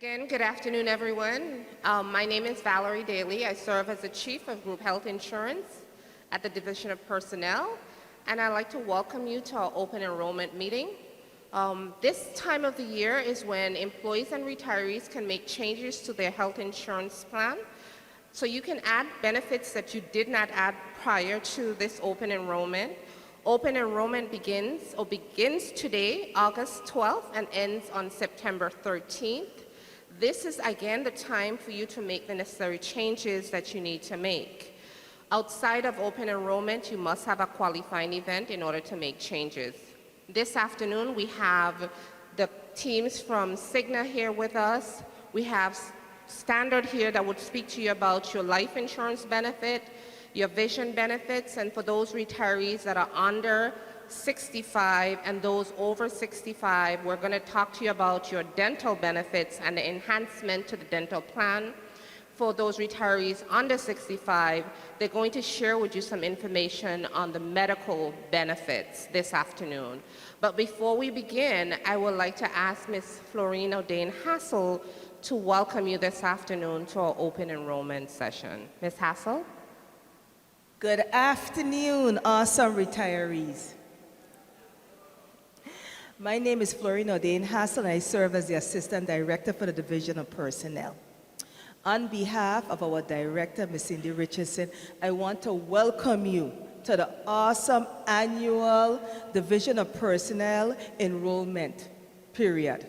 Again, good afternoon, everyone. My name is Valerie Daly. I serve as the Chief of Group Health Insurance at the Division of Personnel, and I'd like to welcome you to our open enrollment meeting. This time of the year is when employees and retirees can make changes to their health insurance plan, so you can add benefits that you did not add prior to this open enrollment. Open enrollment begins today, August 12th, and ends on September 13th. This is, again, the time for you to make the necessary changes that you need to make. Outside of open enrollment, you must have a qualifying event in order to make changes. This afternoon, we have the teams from Cigna here with us. We have Standard here that would speak to you about your life insurance benefit, your vision benefits, and for those retirees that are under 65 and those over 65, we're going to talk to you about your dental benefits and the enhancement to the dental plan. For those retirees under 65, they're going to share with you some information on the medical benefits this afternoon. But before we begin, I would like to ask Ms. Florine O'Dane Hassel to welcome you this afternoon to our open enrollment session. Ms. Hassel? Good afternoon, awesome retirees. My name is Florine O'Dane Hassel, and I serve as the Assistant Director for the Division of Personnel. On behalf of our Director, Ms. Cindy Richardson, I want to welcome you to the awesome annual Division of Personnel enrollment period.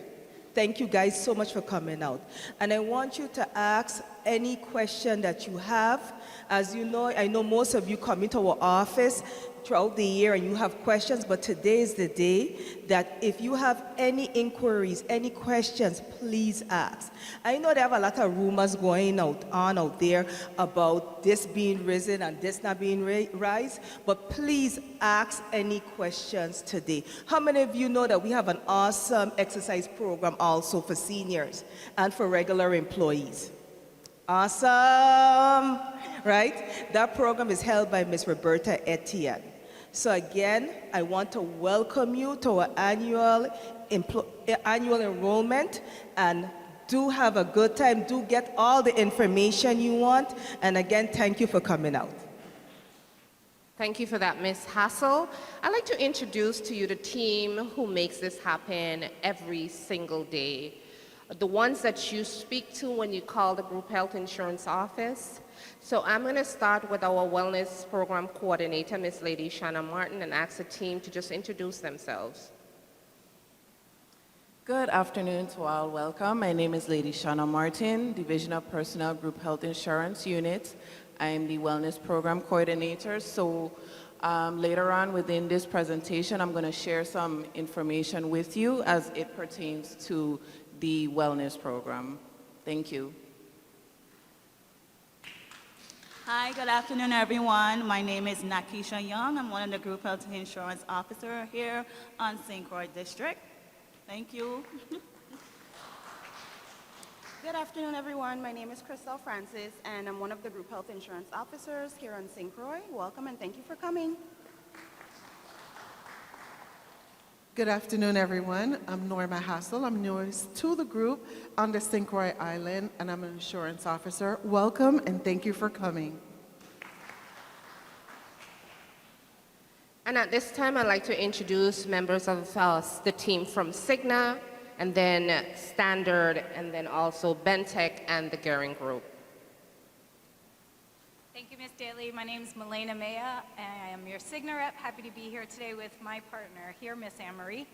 Thank you guys so much for coming out. And I want you to ask any question that you have. As you know, I know most of you come into our office throughout the year and you have questions, but today is the day that if you have any inquiries, any questions, please ask. I know there are a lot of rumors going on out there about this being risen and this not being raised, but please ask any questions today. How many of you know that we have an awesome exercise program also for seniors and for regular employees? Awesome, right? That program is held by Ms. Roberta Etienne. So again, I want to welcome you to our annual enrollment, and do have a good time. Do get all the information you want. And again, thank you for coming out. Thank you for that, Ms. Hassel. I'd like to introduce to you the team who makes this happen every single day. The ones that you speak to when you call the group health insurance office. So I'm going to start with our wellness program coordinator, Ms. Lady Shanna Martin, and ask the team to just introduce themselves. Good afternoon to all. Welcome. My name is Lady Shanna Martin, Division of Personnel Group Health Insurance Unit. I am the wellness program coordinator. So later on within this presentation, I'm going to share some information with you as it pertains to the wellness program. Thank you. Hi, good afternoon, everyone. My name is Nakisha Young. I'm one of the Group Health Insurance Officer here on St. Croix District. Thank you. Good afternoon, everyone. My name is Crystal Francis, and I'm one of the Group Health Insurance Officers here on St. Croix. Welcome, and thank you for coming. Good afternoon, everyone. I'm Norma Hassel. I'm newest to the group on the St. Croix Island, and I'm an insurance officer. Welcome, and thank you for coming. And at this time, I'd like to introduce members of the team from Cigna, and then Standard, and then also Bentech and the Gehring Group. Thank you, Ms. Daly. My name is Milena Mea, and I am your Cigna rep. Happy to be here today with my partner here, Ms. Anne-Marie.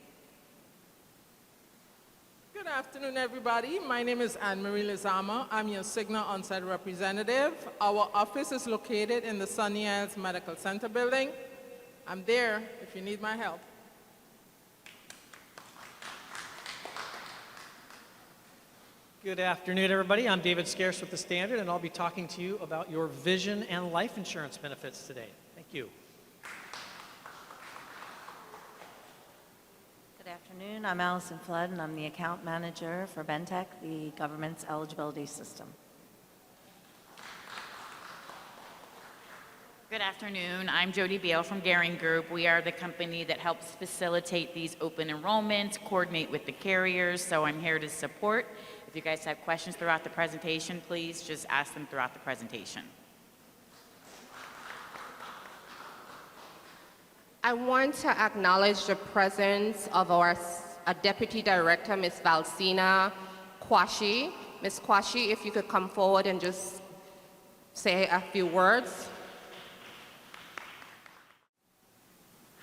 Good afternoon, everybody. My name is Anne-Marie Lizama. I'm your Cigna on-site representative. Our office is located in the Sunny Isles Medical Center building. I'm there if you need my help. Good afternoon, everybody. I'm David Scarce with the Standard, and I'll be talking to you about your vision and life insurance benefits today. Thank you. Good afternoon. I'm Allison Flood, and I'm the account manager for Bentech, the government's eligibility system. Good afternoon. I'm Jody Beal from Gehring Group. We are the company that helps facilitate these open enrollments, coordinate with the carriers, so I'm here to support If you guys have questions throughout the presentation, please just ask them throughout the presentation. I want to acknowledge the presence of our Deputy Director, Ms. Valsina Kwashi. Ms. Kwashi, if you could come forward and just say a few words.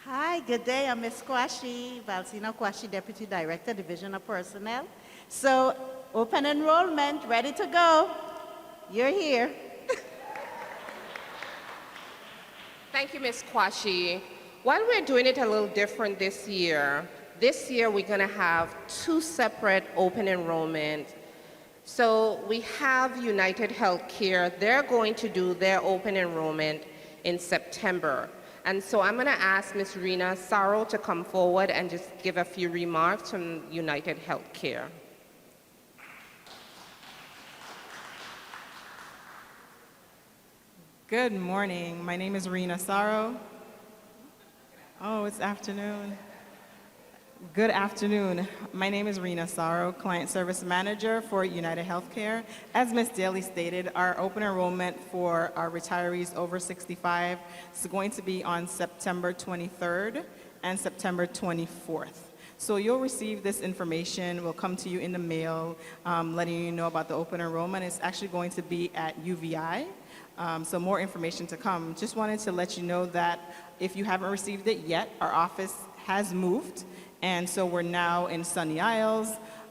Hi, good day. I'm Ms. Kwashi, Valsina Kwashi, Deputy Director, Division of Personnel. So, open enrollment, ready to go. You're here. Thank you, Ms. Kwashi. While we're doing it a little different this year we're going to have 2 separate open enrollment. So we have United Healthcare. They're going to do their open enrollment in September. And so I'm going to ask Ms. Rena Saro to come forward and just give a few remarks from United Healthcare. Good morning. My name is Rena Saro. Oh, it's afternoon. Good afternoon. My name is Rena Saro, Client Service Manager for United Healthcare. As Ms. Daly stated, our open enrollment for our retirees over 65 is going to be on September 23rd and September 24th. So you'll receive this information. Will come to you in the mail, letting you know about the open enrollment. It's actually going to be at U.V.I. So more information to come. Just wanted to let you know that if you haven't received it yet, our office has moved. And so we're now in Sunny Isles,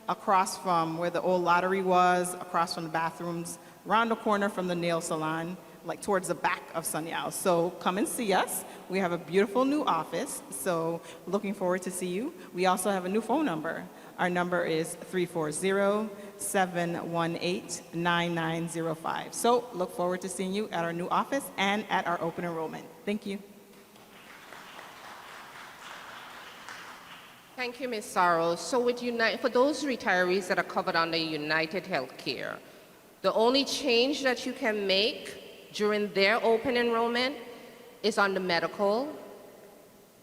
across from where the old lottery was, across from the bathrooms, around the corner from the nail salon, like towards the back of Sunny Isles. So come and see us. We have a beautiful new office, so looking forward to see you. We also have a new phone number. Our number is 340-718-9905. So look forward to seeing you at our new office and at our open enrollment. Thank you. Thank you, Ms. Saros. So for those retirees that are covered under United Healthcare, the only change that you can make during their open enrollment is on the medical,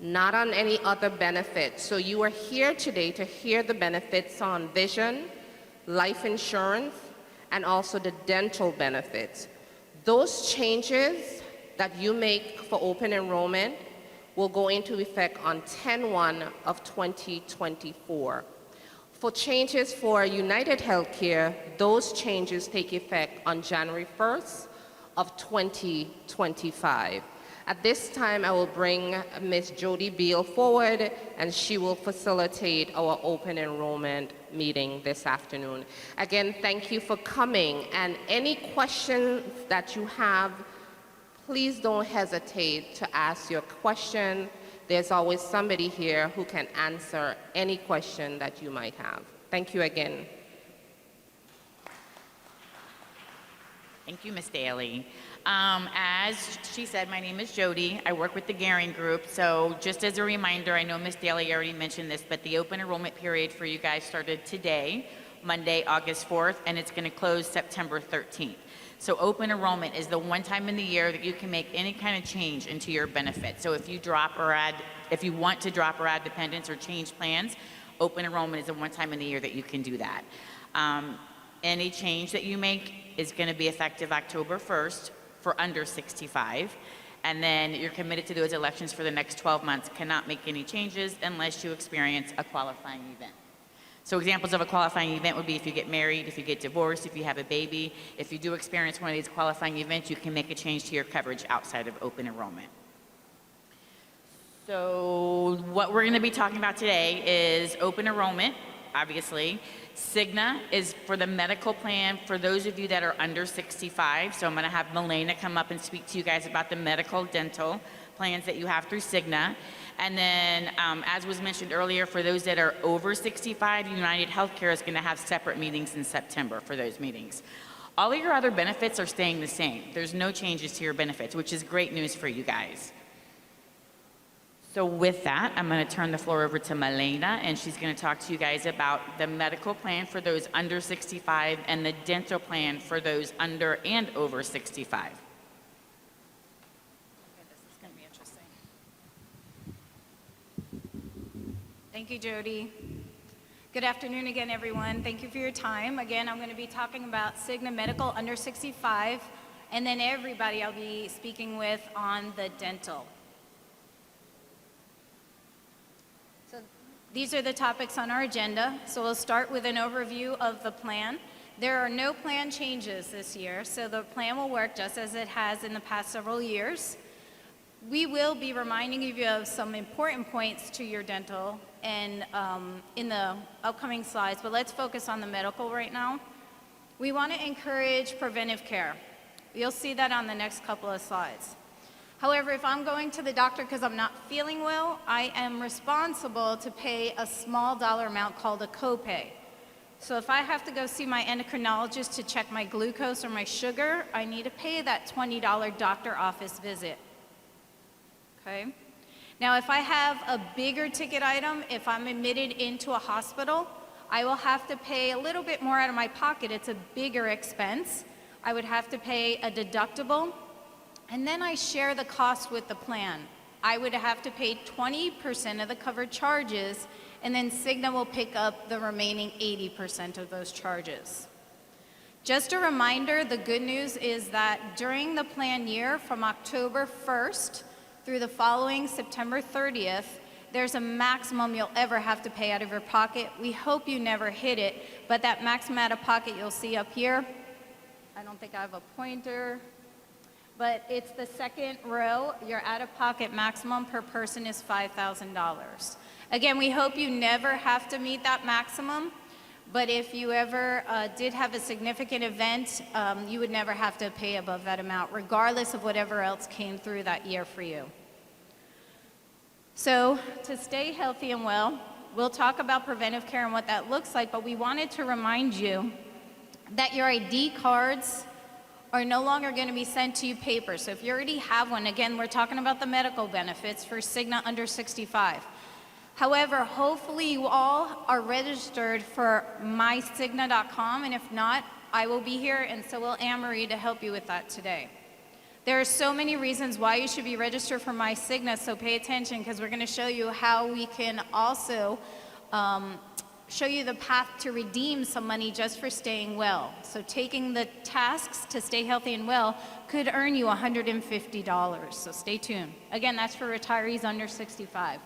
not on any other benefits. So you are here today to hear the benefits on vision, life insurance, and also the dental benefits. Those changes that you make for open enrollment will go into effect on 10/1 of 2024. For changes for United Healthcare, those changes take effect on January 1st of 2025. At this time, I will bring Ms. Jody Beal forward, and she will facilitate our open enrollment meeting this afternoon. Again, thank you for coming, and any questions that you have, please don't hesitate to ask your question. There's always somebody here who can answer any question that you might have. Thank you again. Thank you, Ms. Daly. As she said, my name is Jody. I work with the Garing Group. So just as a reminder, I know Ms. Daly already mentioned this, but the open enrollment period for you guys started today, Monday, August 4th, and it's going to close September 13th. So open enrollment is the one time in the year that you can make any kind of change into your benefit. So if you want to drop or add dependents or change plans, open enrollment is the one time in the year that you can do that. Any change that you make is going to be effective October 1st for under 65. And then you're committed to those elections for the next 12 months, cannot make any changes unless you experience a qualifying event. So examples of a qualifying event would be if you get married, if you get divorced, if you have a baby. If you do experience one of these qualifying events, you can make a change to your coverage outside of open enrollment. So what we're going to be talking about today is open enrollment, obviously. Cigna is for the medical plan for those of you that are under 65. So I'm going to have Milena come up and speak to you guys about the medical dental plans that you have through Cigna. And then, as was mentioned earlier, for those that are over 65, United Healthcare is going to have separate meetings in September for those meetings. All of your other benefits are staying the same. There's no changes to your benefits, which is great news for you guys. So with that, I'm going to turn the floor over to Milena, and she's going to talk to you guys about the medical plan for those under 65 and the dental plan for those under and over 65. Thank you, Jody. Good afternoon again, everyone. Thank you for your time. Again, I'm going to be talking about Cigna Medical under 65, and then everybody I'll be speaking with on the dental. So these are the topics on our agenda. So we'll start with an overview of the plan. There are no plan changes this year, so the plan will work just as it has in the past several years. We will be reminding you of some important points to your dental and in the upcoming slides, but let's focus on the medical right now. We want to encourage preventive care. You'll see that on the next couple of slides. However, if I'm going to the doctor because I'm not feeling well, I am responsible to pay a small dollar amount called a copay. So if I have to go see my endocrinologist to check my glucose or my sugar, I need to pay that $20 doctor office visit. Okay? Now, if I have a bigger ticket item, if I'm admitted into a hospital, I will have to pay a little bit more out of my pocket. It's a bigger expense. I would have to pay a deductible, and then I share the cost with the plan. I would have to pay 20% of the covered charges, and then Cigna will pick up the remaining 80% of those charges. Just a reminder, the good news is that during the plan year, from October 1st through the following September 30th, there's a maximum you'll ever have to pay out of your pocket. We hope you never hit it, but that maximum out of pocket you'll see up here, I don't think I have a pointer, but it's the second row. Your out-of-pocket maximum per person is $5,000. Again, we hope you never have to meet that maximum, but if you ever did have a significant event, you would never have to pay above that amount, regardless of whatever else came through that year for you. So to stay healthy and well, we'll talk about preventive care and what that looks like, but we wanted to remind you that your ID cards are no longer going to be sent to you paper. So if you already have one, again, we're talking about the medical benefits for Cigna under 65. However, hopefully you all are registered for mycigna.com, and if not, I will be here, and so will Anne-Marie to help you with that today. There are so many reasons why you should be registered for myCigna, so pay attention, because we're going to show you how we can also show you the path to redeem some money just for staying well. So taking the tasks to stay healthy and well could earn you $150, so stay tuned. Again, that's for retirees under 65.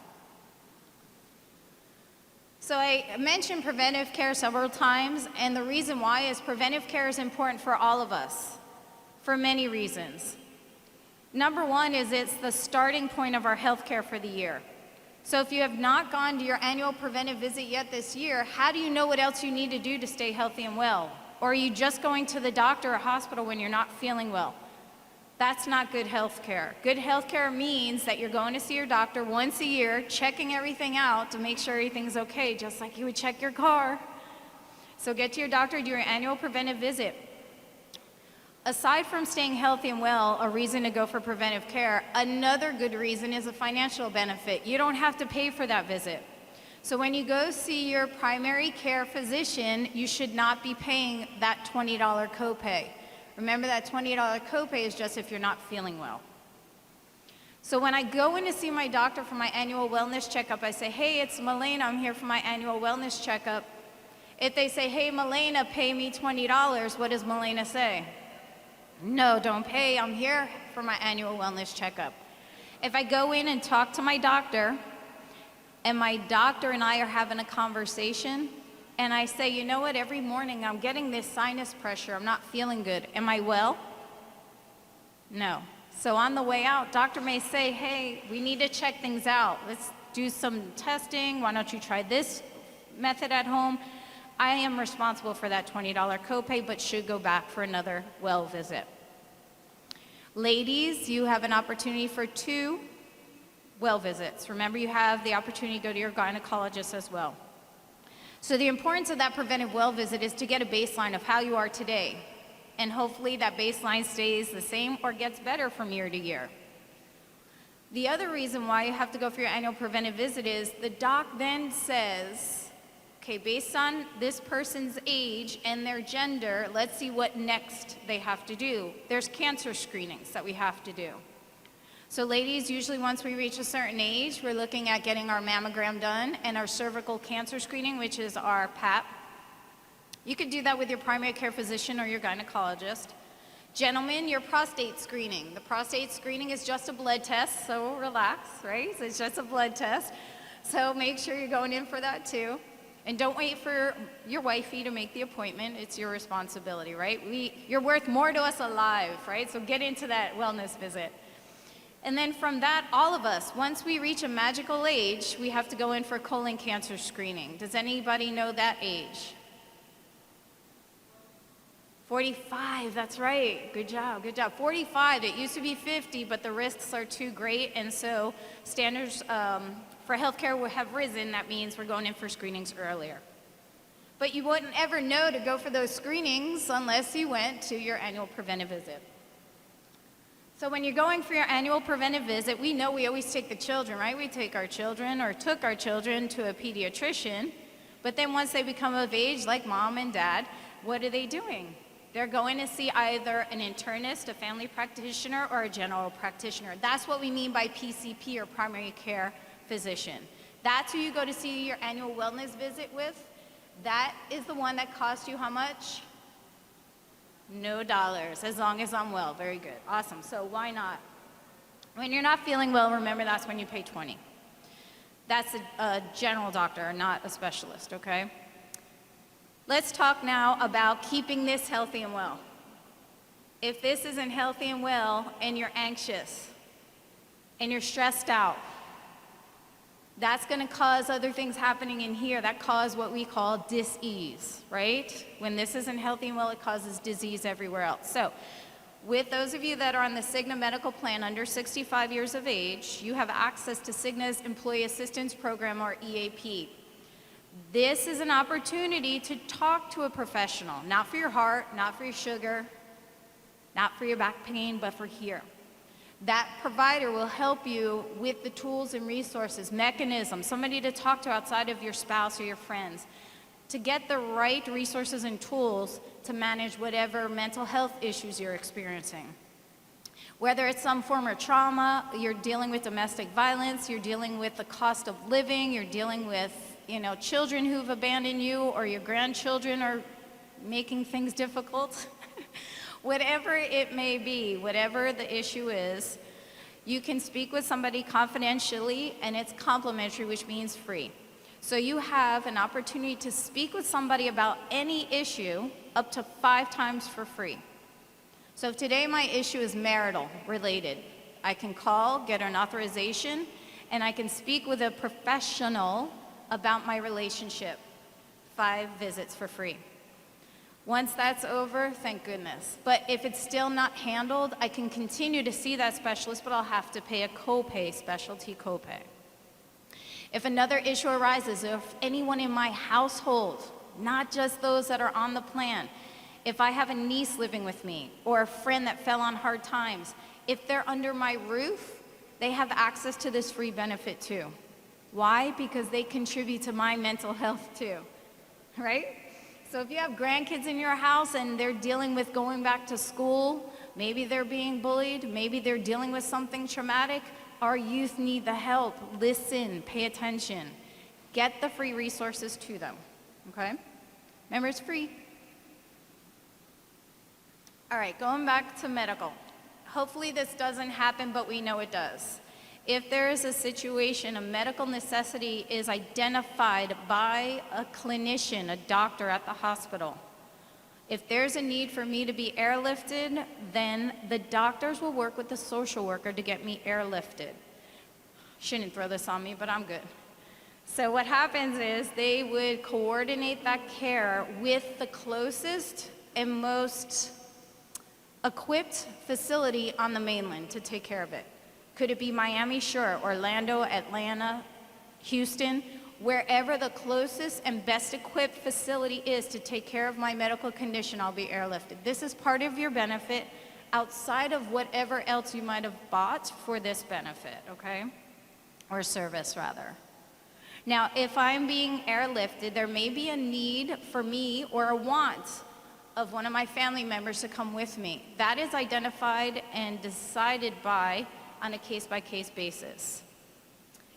So I mentioned preventive care several times, and the reason why is preventive care is important for all of us, for many reasons. Number one is it's the starting point of our health care for the year. So if you have not gone to your annual preventive visit yet this year, how do you know what else you need to do to stay healthy and well? Or are you just going to the doctor or hospital when you're not feeling well? That's not good health care. Good health care means that you're going to see your doctor once a year, checking everything out to make sure everything's okay, just like you would check your car. So get to your doctor, do your annual preventive visit. Aside from staying healthy and well, a reason to go for preventive care, another good reason is a financial benefit. You don't have to pay for that visit. So when you go see your primary care physician, you should not be paying that $20 copay. Remember, that $20 copay is just if you're not feeling well. So when I go in to see my doctor for my annual wellness checkup, I say, hey, it's Milena, I'm here for my annual wellness checkup. If they say, hey, Milena, pay me $20, what does Milena say? No, don't pay, I'm here for my annual wellness checkup. If I go in and talk to my doctor, and my doctor and I are having a conversation, and I say, you know what, every morning I'm getting this sinus pressure, I'm not feeling good. Am I well? No. So on the way out, doctor may say, hey, we need to check things out. Let's do some testing. Why don't you try this method at home? I am responsible for that $20 copay, but should go back for another well visit. Ladies, you have an opportunity for 2 well visits. Remember, you have the opportunity to go to your gynecologist as well. So the importance of that preventive well visit is to get a baseline of how you are today. And hopefully that baseline stays the same or gets better from year to year. The other reason why you have to go for your annual preventive visit is the doc then says, okay, based on this person's age and their gender, let's see what next they have to do. There's cancer screenings that we have to do. So ladies, usually once we reach a certain age, we're looking at getting our mammogram done and our cervical cancer screening, which is our PAP. You could do that with your primary care physician or your gynecologist. Gentlemen, your prostate screening. The prostate screening is just a blood test, so relax, right? So it's just a blood test. So make sure you're going in for that too. And don't wait for your wifey to make the appointment. It's your responsibility, right? You're worth more to us alive, right? So get into that wellness visit. And then from that, all of us, once we reach a magical age, we have to go in for colon cancer screening. Does anybody know that age? 45, that's right. Good job, good job. 45, it used to be 50, but the risks are too great, and so standards for healthcare will have risen. That means we're going in for screenings earlier. But you wouldn't ever know to go for those screenings unless you went to your annual preventive visit. So when you're going for your annual preventive visit, we know we always take the children, right? We take our children or took our children to a pediatrician, but then once they become of age, like mom and dad, what are they doing? They're going to see either an internist, a family practitioner, or a general practitioner. That's what we mean by PCP, or primary care physician. That's who you go to see your annual wellness visit with. That is the one that costs you how much? No dollars, as long as I'm well. Very good, awesome. So why not? When you're not feeling well, remember that's when you pay 20. That's a general doctor, not a specialist, okay? Let's talk now about keeping this healthy and well. If this isn't healthy and well, and you're anxious, and you're stressed out, that's gonna cause other things happening in here that cause what we call dis-ease, right? When this isn't healthy and well, it causes disease everywhere else. So, with those of you that are on the Cigna medical plan under 65 years of age, you have access to Cigna's Employee Assistance Program, or EAP. This is an opportunity to talk to a professional, not for your heart, not for your sugar, not for your back pain, but for here. That provider will help you with the tools and resources, mechanisms, somebody to talk to outside of your spouse or your friends, to get the right resources and tools to manage whatever mental health issues you're experiencing. Whether it's some form of trauma, you're dealing with domestic violence, you're dealing with the cost of living, you're dealing with children who've abandoned you, or your grandchildren are making things difficult. Whatever it may be, whatever the issue is, you can speak with somebody confidentially, and it's complimentary, which means free. So you have an opportunity to speak with somebody about any issue up to 5 times for free. So if today my issue is marital related, I can call, get an authorization, and I can speak with a professional about my relationship. 5 visits for free. Once that's over, thank goodness. But if it's still not handled, I can continue to see that specialist, but I'll have to pay a copay, specialty copay. If another issue arises, or if anyone in my household, not just those that are on the plan, if I have a niece living with me, or a friend that fell on hard times, if they're under my roof, they have access to this free benefit too. Why? Because they contribute to my mental health too, right? So if you have grandkids in your house and they're dealing with going back to school, maybe they're being bullied, maybe they're dealing with something traumatic, our youth need the help. Listen, pay attention. Get the free resources to them, okay? Remember, it's free. All right, going back to medical. Hopefully this doesn't happen, but we know it does. If there is a situation, a medical necessity is identified by a clinician, a doctor at the hospital. If there's a need for me to be airlifted, then the doctors will work with the social worker to get me airlifted. Shouldn't throw this on me, but I'm good. So what happens is they would coordinate that care with the closest and most equipped facility on the mainland to take care of it. Could it be Miami? Sure. Orlando, Atlanta, Houston, wherever the closest and best equipped facility is to take care of my medical condition, I'll be airlifted. This is part of your benefit outside of whatever else you might have bought for this benefit, okay? Or service, rather. Now, if I'm being airlifted, there may be a need for me or a want of one of my family members to come with me. That is identified and decided by on a case-by-case basis.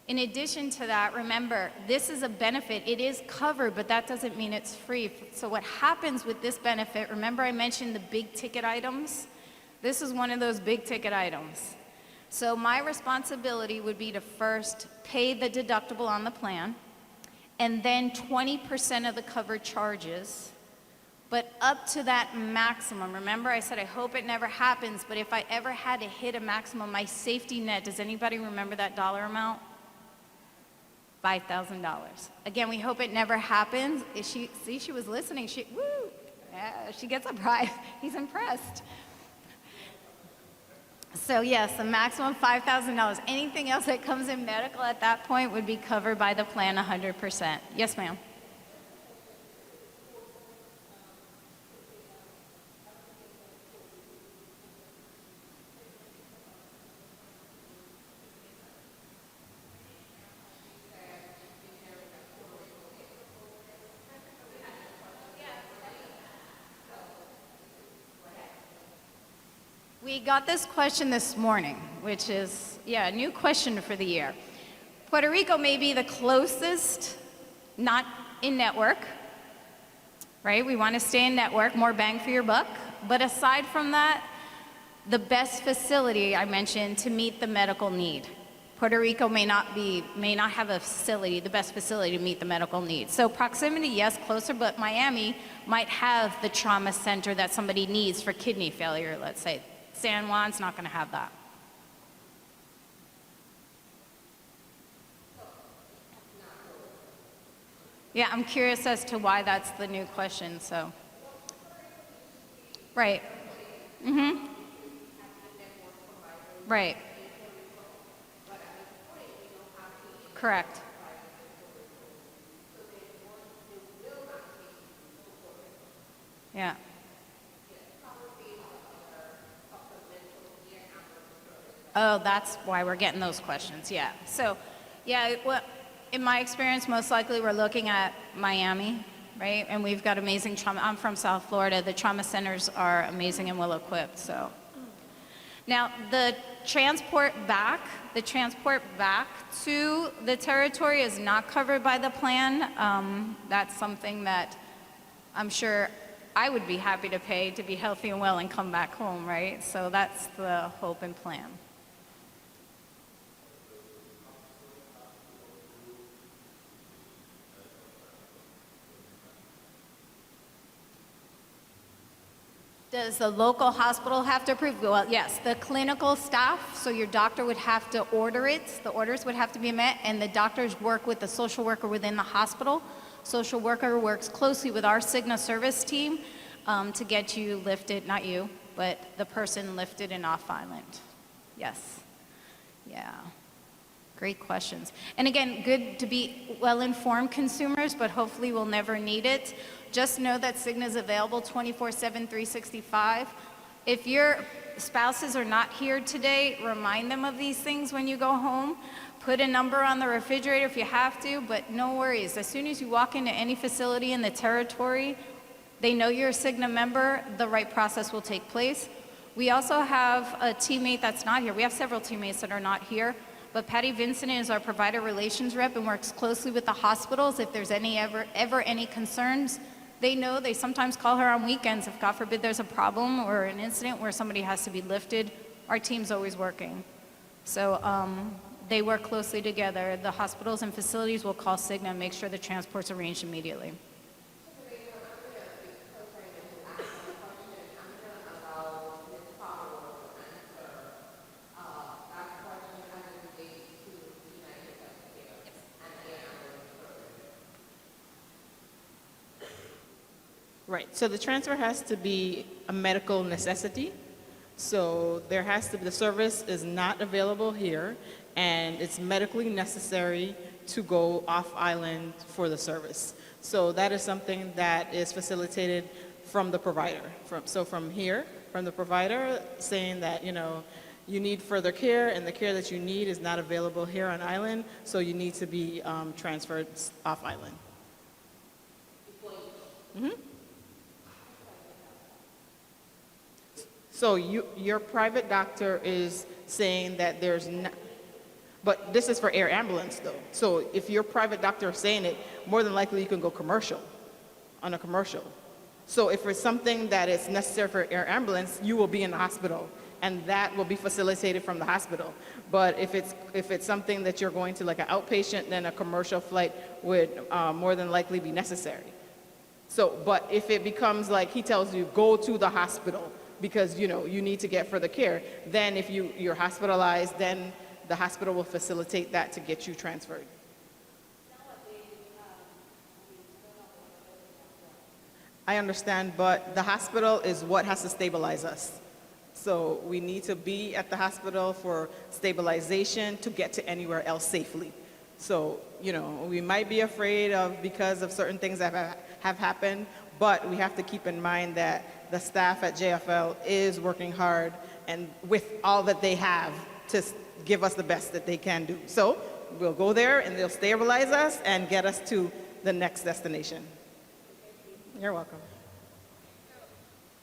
In addition to that, remember, this is a benefit. It is covered, but that doesn't mean it's free. So what happens with this benefit, remember I mentioned the big ticket items? This is one of those big ticket items. So my responsibility would be to first pay the deductible on the plan, and then 20% of the covered charges, but up to that maximum. Remember I said I hope it never happens, but if I ever had to hit a maximum, my safety net, does anybody remember that dollar amount? $5,000. Again, we hope it never happens. She was listening. Woo! Yeah, she gets a prize. He's impressed. So yes, the maximum $5,000. Anything else that comes in medical at that point would be covered by the plan 100%. Yes, ma'am. We got this question this morning, which is, a new question for the year. Puerto Rico may be the closest, not in network, right? We want to stay in network, more bang for your buck. But aside from that, the best facility I mentioned to meet the medical need. Puerto Rico may not have a facility, the best facility to meet the medical need. So proximity, yes, closer, but Miami might have the trauma center that somebody needs for kidney failure, let's say. San Juan's not going to have that. Yeah, I'm curious as to why that's the new question, so. Right. Mm-hmm. Right. Correct. Yeah. Oh, that's why we're getting those questions, yeah. So, yeah, well, in my experience, most likely we're looking at Miami, right? And we've got amazing trauma. I'm from South Florida. The trauma centers are amazing and well-equipped, so. Now, the transport back to the territory is not covered by the plan. That's something that I'm sure I would be happy to pay to be healthy and well and come back home, right? So that's the hope and plan. Does the local hospital have to approve? Well, yes, the clinical staff, so your doctor would have to order it, the orders would have to be met, and the doctors work with the social worker within the hospital. Social worker works closely with our Cigna service team to get you lifted, not you, but the person lifted and off island. Yes, yeah. Great questions. And again, good to be well-informed consumers, but hopefully we'll never need it. Just know that Cigna is available 24/7, 365. If your spouses are not here today, remind them of these things when you go home. Put a number on the refrigerator if you have to, but no worries. As soon as you walk into any facility in the territory, they know you're a Cigna member, the right process will take place. We also have a teammate that's not here. We have several teammates that are not here. But Patty Vincent is our provider relations rep and works closely with the hospitals. If there's ever any concerns, they know. They sometimes call her on weekends if, God forbid, there's a problem or an incident where somebody has to be lifted. Our team's always working. So they work closely together. The hospitals and facilities will call Cigna and make sure the transport's arranged immediately. Right, so the transfer has to be a medical necessity. So there has to be, the service is not available here, and it's medically necessary to go off island for the service. So that is something that is facilitated from the provider. From the provider saying that, you need further care, and the care that you need is not available here on island, so you need to be transferred off island. Mm-hmm. So your private doctor is saying that there's not, but this is for air ambulance though. So if your private doctor is saying it, more than likely you can go commercial, on a commercial. So if it's something that is necessary for air ambulance, you will be in the hospital, and that will be facilitated from the hospital. But if it's something that you're going to like an outpatient, then a commercial flight would more than likely be necessary. So, but if it becomes like he tells you, go to the hospital because, you need to get further care, then if you're hospitalized, then the hospital will facilitate that to get you transferred. I understand, but the hospital is what has to stabilize us. So we need to be at the hospital for stabilization to get to anywhere else safely. So, we might be afraid of because of certain things that have happened, but we have to keep in mind that the staff at JFL is working hard and with all that they have to give us the best that they can do. So we'll go there and they'll stabilize us and get us to the next destination. You're welcome.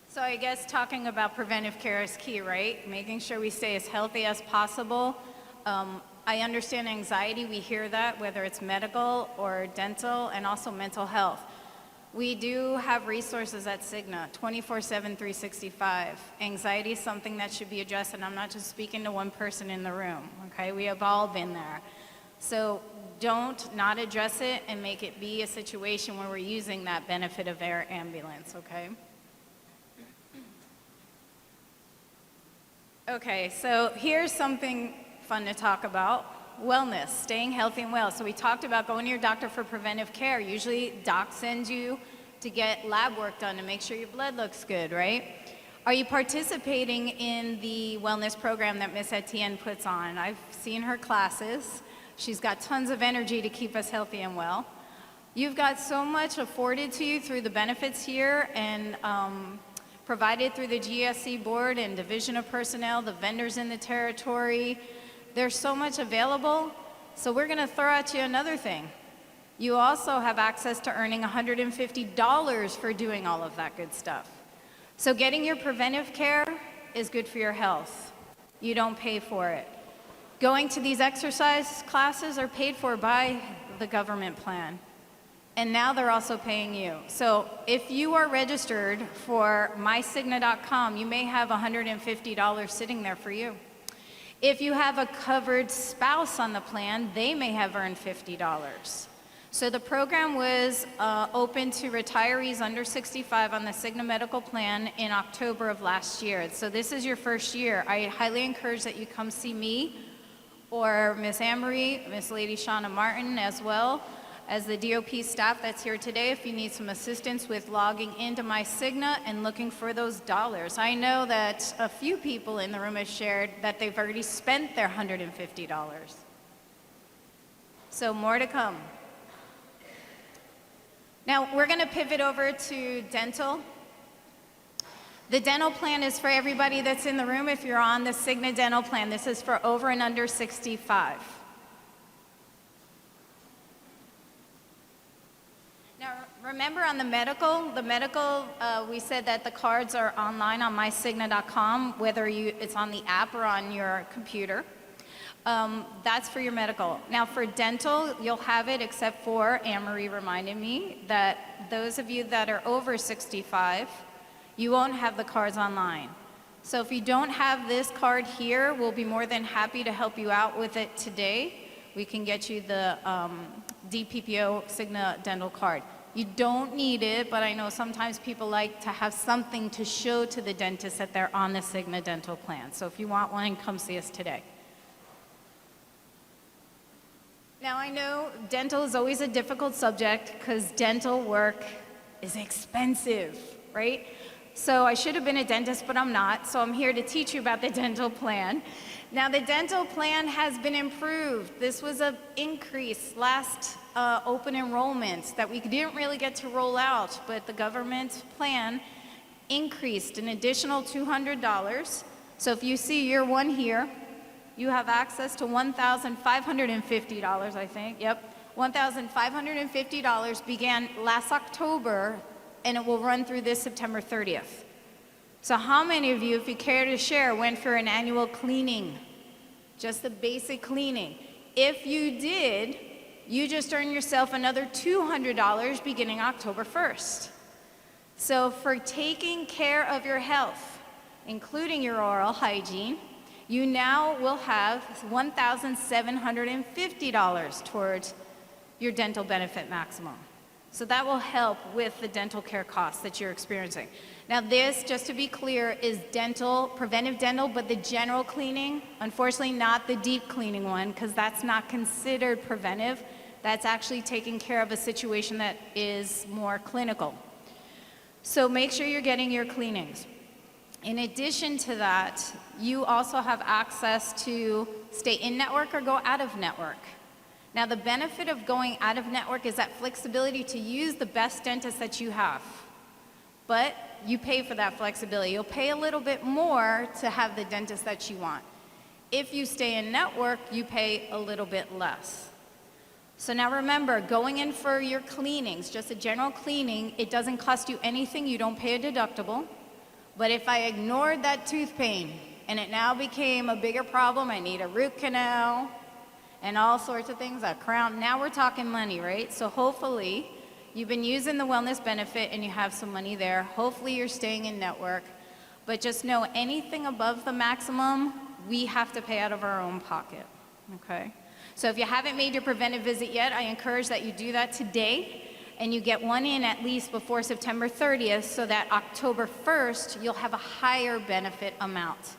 So I guess talking about preventive care is key, right? Making sure we stay as healthy as possible. I understand anxiety, we hear that, whether it's medical or dental, and also mental health. We do have resources at Cigna, 24/7, 365. Anxiety is something that should be addressed, and I'm not just speaking to one person in the room, okay? We have all been there. So don't not address it and make it be a situation where we're using that benefit of air ambulance, okay? Okay, so here's something fun to talk about. Wellness, staying healthy and well. So we talked about going to your doctor for preventive care. Usually doc sends you to get lab work done to make sure your blood looks good, right? Are you participating in the wellness program that Miss Etienne puts on? I've seen her classes. She's got tons of energy to keep us healthy and well. You've got so much afforded to you through the benefits here and provided through the GSC board and Division of Personnel, the vendors in the territory. There's so much available, so we're gonna throw at you another thing. You also have access to earning $150 for doing all of that good stuff. So getting your preventive care is good for your health. You don't pay for it. Going to these exercise classes are paid for by the government plan. And now they're also paying you. So if you are registered for mycigna.com, you may have $150 sitting there for you. If you have a covered spouse on the plan, they may have earned $50. So the program was open to retirees under 65 on the Cigna medical plan in October of last year. So this is your first year. I highly encourage that you come see me or Miss Amory, Miss Lady Shauna Martin, as well as the DOP staff that's here today if you need some assistance with logging into my Cigna and looking for those dollars. I know that a few people in the room have shared that they've already spent their $150. So more to come. Now we're gonna pivot over to dental. The dental plan is for everybody that's in the room. If you're on the Cigna dental plan, this is for over and under 65. Now, remember on the medical, we said that the cards are online on mycigna.com, whether it's on the app or on your computer. That's for your medical. Now for dental, you'll have it except for, Anne-Marie reminded me, that those of you that are over 65, you won't have the cards online. So if you don't have this card here, we'll be more than happy to help you out with it today. We can get you the DPPO Cigna dental card. You don't need it, but I know sometimes people like to have something to show to the dentist that they're on the Cigna dental plan. So if you want one, come see us today. Now I know dental is always a difficult subject because dental work is expensive, right? So I should have been a dentist, but I'm not, so I'm here to teach you about the dental plan. Now the dental plan has been improved. This was an increase last open enrollment that we didn't really get to roll out, but the government plan increased an additional $200. So if you see year one here, you have access to $1,550, I think, yep. $1,550 began last October, and it will run through this September 30th. So how many of you, if you care to share, went for an annual cleaning? Just the basic cleaning. If you did, you just earned yourself another $200 beginning October 1st. So for taking care of your health, including your oral hygiene, you now will have $1,750 towards your dental benefit maximum. So that will help with the dental care costs that you're experiencing. Now this, just to be clear, is dental, preventive dental, but the general cleaning, unfortunately not the deep cleaning one, because that's not considered preventive. That's actually taking care of a situation that is more clinical. So make sure you're getting your cleanings. In addition to that, you also have access to stay in network or go out of network. Now the benefit of going out of network is that flexibility to use the best dentist that you have. But you pay for that flexibility. You'll pay a little bit more to have the dentist that you want. If you stay in network, you pay a little bit less. So now remember, going in for your cleanings, just a general cleaning, it doesn't cost you anything. You don't pay a deductible. But if I ignored that tooth pain and it now became a bigger problem, I need a root canal and all sorts of things, a crown, now we're talking money, right? So hopefully you've been using the wellness benefit and you have some money there. Hopefully you're staying in network. But just know anything above the maximum, we have to pay out of our own pocket, okay? So if you haven't made your preventive visit yet, I encourage that you do that today and you get one in at least before September 30th so that October 1st, you'll have a higher benefit amount.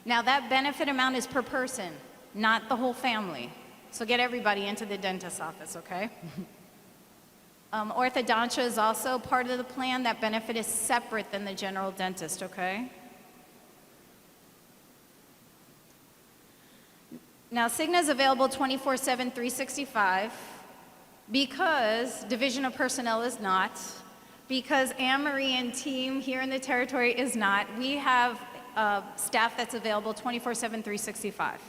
Now that benefit amount is per person, not the whole family. So get everybody into the dentist's office, okay? Orthodontia is also part of the plan. That benefit is separate than the general dentist, okay? Now, Cigna is available 24/7, 365 because Division of Personnel is not, because Anne-Marie and team here in the territory is not. We have staff that's available 24/7, 365.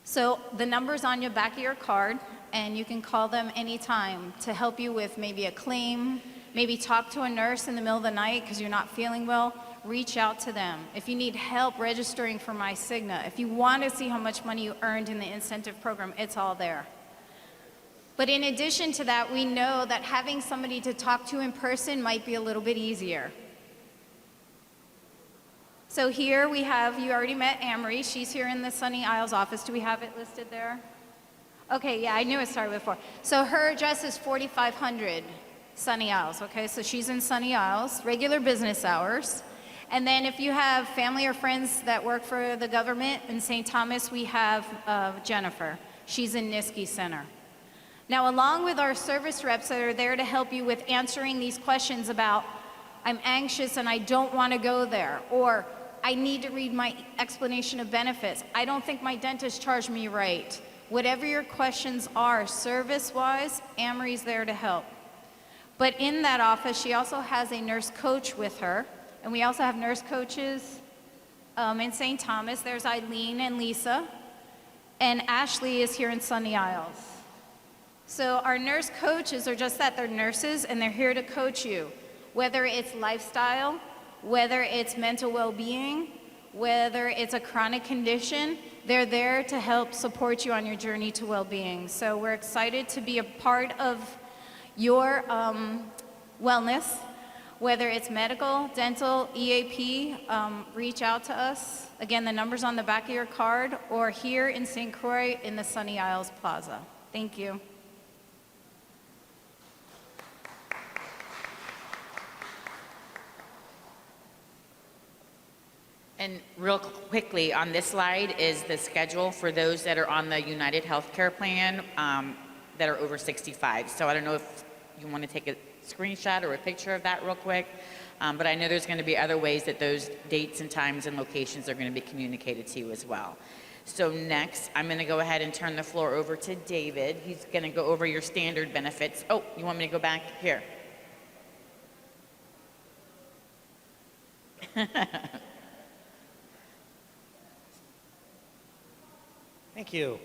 So the number's on your back of your card, and you can call them anytime to help you with maybe a claim, maybe talk to a nurse in the middle of the night because you're not feeling well. Reach out to them. If you need help registering for My Cigna, if you want to see how much money you earned in the incentive program, it's all there. But in addition to that, we know that having somebody to talk to in person might be a little bit easier. So here we have, you already met Anne-Marie. She's here in the Sunny Isles office. Do we have it listed there? Okay, yeah, I knew it started with 4. So her address is 4500 Sunny Isles, okay? So she's in Sunny Isles, regular business hours. And then if you have family or friends that work for the government in St. Thomas, we have Jennifer. She's in Niski Center. Now, along with our service reps that are there to help you with answering these questions about, I'm anxious and I don't want to go there, or I need to read my explanation of benefits. I don't think my dentist charged me right. Whatever your questions are, service-wise, Anne-Marie's there to help. But in that office, she also has a nurse coach with her, and we also have nurse coaches in St. Thomas. There's Eileen and Lisa, and Ashley is here in Sunny Isles. So our nurse coaches are just that, they're nurses, and they're here to coach you, whether it's lifestyle, whether it's mental well-being, whether it's a chronic condition, they're there to help support you on your journey to well-being. So we're excited to be a part of your wellness, whether it's medical, dental, EAP, reach out to us. Again, the number's on the back of your card, or here in St. Croix in the Sunny Isles Plaza. Thank you. And real quickly, on this slide is the schedule for those that are on the United Healthcare plan that are over 65. So I don't know if you want to take a screenshot or a picture of that real quick, but I know there's going to be other ways that those dates and times and locations are going to be communicated to you as well. So next, I'm going to go ahead and turn the floor over to David. He's going to go over your standard benefits. Oh, you want me to go back? Here. Thank you.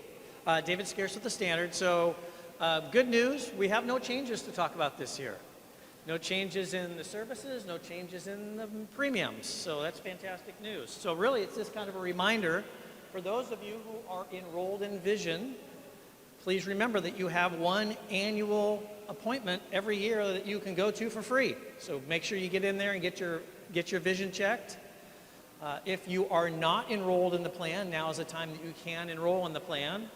David Scarce with the Standard. So good news, we have no changes to talk about this year. No changes in the services, no changes in the premiums. So that's fantastic news. So really, it's just kind of a reminder for those of you who are enrolled in vision. Please remember that you have one annual appointment every year that you can go to for free. So make sure you get in there and get your vision checked. If you are not enrolled in the plan, now is the time that you can enroll in the plan.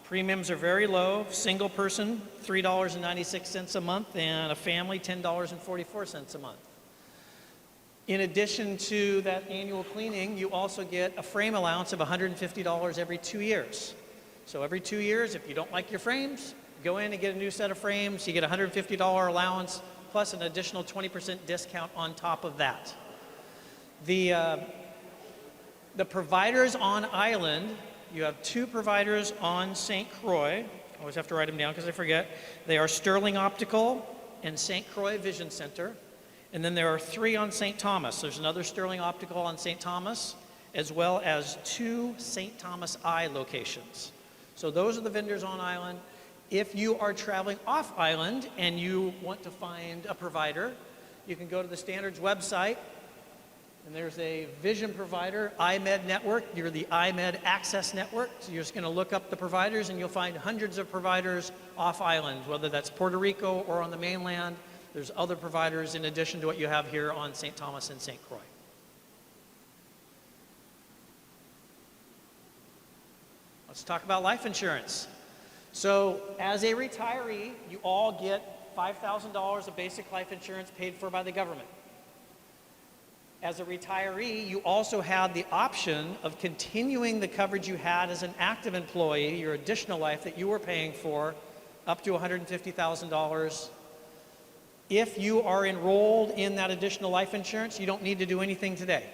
Premiums are very low. Single person, $3.96 a month, and a family, $10.44 a month. In addition to that annual cleaning, you also get a frame allowance of $150 every 2 years. So every 2 years, if you don't like your frames, go in and get a new set of frames. You get a $150 allowance plus an additional 20% discount on top of that. The providers on island, you have 2 providers on St. Croix. I always have to write them down because I forget. They are Sterling Optical and St. Croix Vision Center. And then there are 3 on St. Thomas. There's another Sterling Optical on St. Thomas, as well as 2 St. Thomas Eye locations. So those are the vendors on island. If you are traveling off island and you want to find a provider, you can go to the Standards website, and there's a vision provider, iMed Network. You're the iMed Access Network. So you're just going to look up the providers, and you'll find hundreds of providers off island, whether that's Puerto Rico or on the mainland. There's other providers in addition to what you have here on St. Thomas and St. Croix. Let's talk about life insurance. So as a retiree, you all get $5,000 of basic life insurance paid for by the government. As a retiree, you also have the option of continuing the coverage you had as an active employee, your additional life that you were paying for, up to $150,000. If you are enrolled in that additional life insurance, you don't need to do anything today.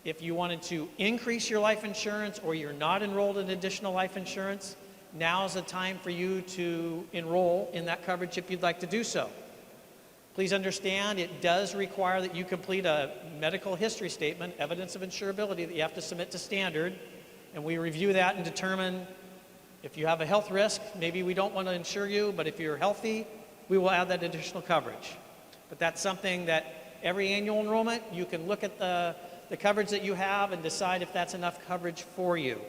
If you wanted to increase your life insurance or you're not enrolled in additional life insurance, now is the time for you to enroll in that coverage if you'd like to do so. Please understand it does require that you complete a medical history statement, evidence of insurability that you have to submit to standard, and we review that and determine if you have a health risk, maybe we don't want to insure you, but if you're healthy, we will add that additional coverage. But that's something that every annual enrollment, you can look at the coverage that you have and decide if that's enough coverage for you.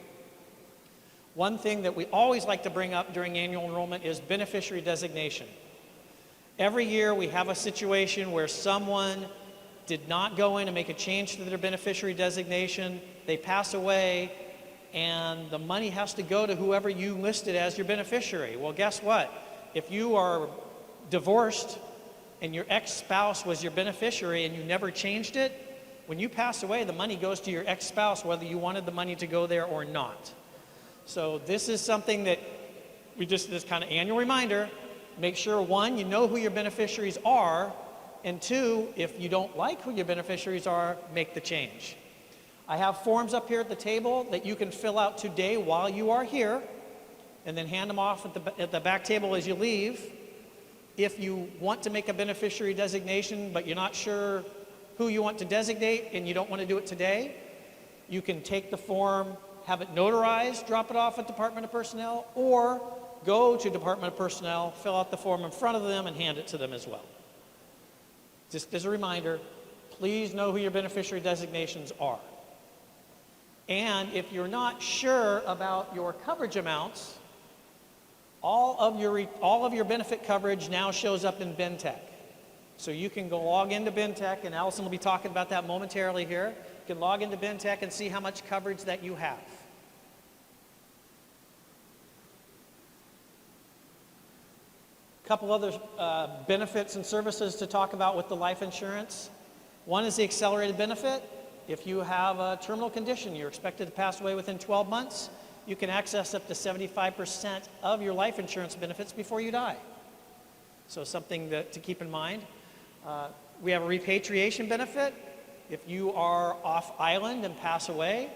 One thing that we always like to bring up during annual enrollment is beneficiary designation. Every year we have a situation where someone did not go in and make a change to their beneficiary designation, they pass away, and the money has to go to whoever you listed as your beneficiary. Well, guess what? If you are divorced and your ex-spouse was your beneficiary and you never changed it, when you pass away, the money goes to your ex-spouse whether you wanted the money to go there or not. So this is something that this kind of annual reminder. Make sure, 1, you know who your beneficiaries are, and 2, if you don't like who your beneficiaries are, make the change. I have forms up here at the table that you can fill out today while you are here, and then hand them off at the back table as you leave. If you want to make a beneficiary designation, but you're not sure who you want to designate and you don't want to do it today, you can take the form, have it notarized, drop it off at Department of Personnel, or go to Department of Personnel, fill out the form in front of them, and hand it to them as well. Just as a reminder, please know who your beneficiary designations are. And if you're not sure about your coverage amounts, all of your benefit coverage now shows up in BenTech. So you can go log into BenTech, and Allison will be talking about that momentarily here. You can log into BenTech and see how much coverage that you have. Couple other benefits and services to talk about with the life insurance. One is the accelerated benefit. If you have a terminal condition, you're expected to pass away within 12 months, you can access up to 75% of your life insurance benefits before you die. So something to keep in mind. We have a repatriation benefit. If you are off island and pass away,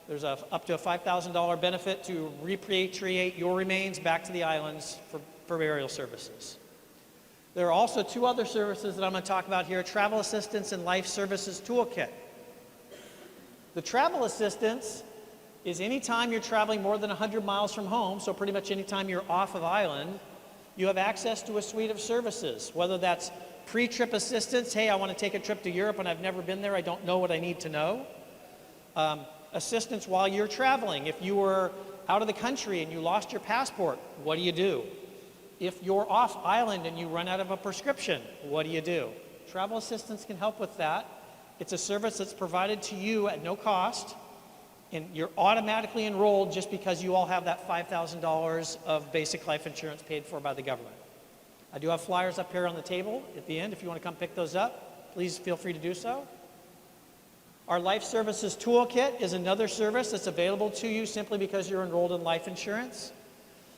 there's up to a $5,000 benefit to repatriate your remains back to the islands for burial services. There are also 2 other services that I'm going to talk about here, Travel Assistance and Life Services Toolkit. The travel assistance is anytime you're traveling more than 100 miles from home, so pretty much anytime you're off of island, You have access to a suite of services, whether that's pre-trip assistance, hey, I want to take a trip to Europe and I've never been there, I don't know what I need to know. Assistance while you're traveling. If you were out of the country and you lost your passport, what do? If you're off island and you run out of a prescription, what do? Travel assistance can help with that. It's a service that's provided to you at no cost, and you're automatically enrolled just because you all have that $5,000 of basic life insurance paid for by the government. I do have flyers up here on the table at the end. If you want to come pick those up, please feel free to do so. Our Life Services Toolkit is another service that's available to you simply because you're enrolled in life insurance.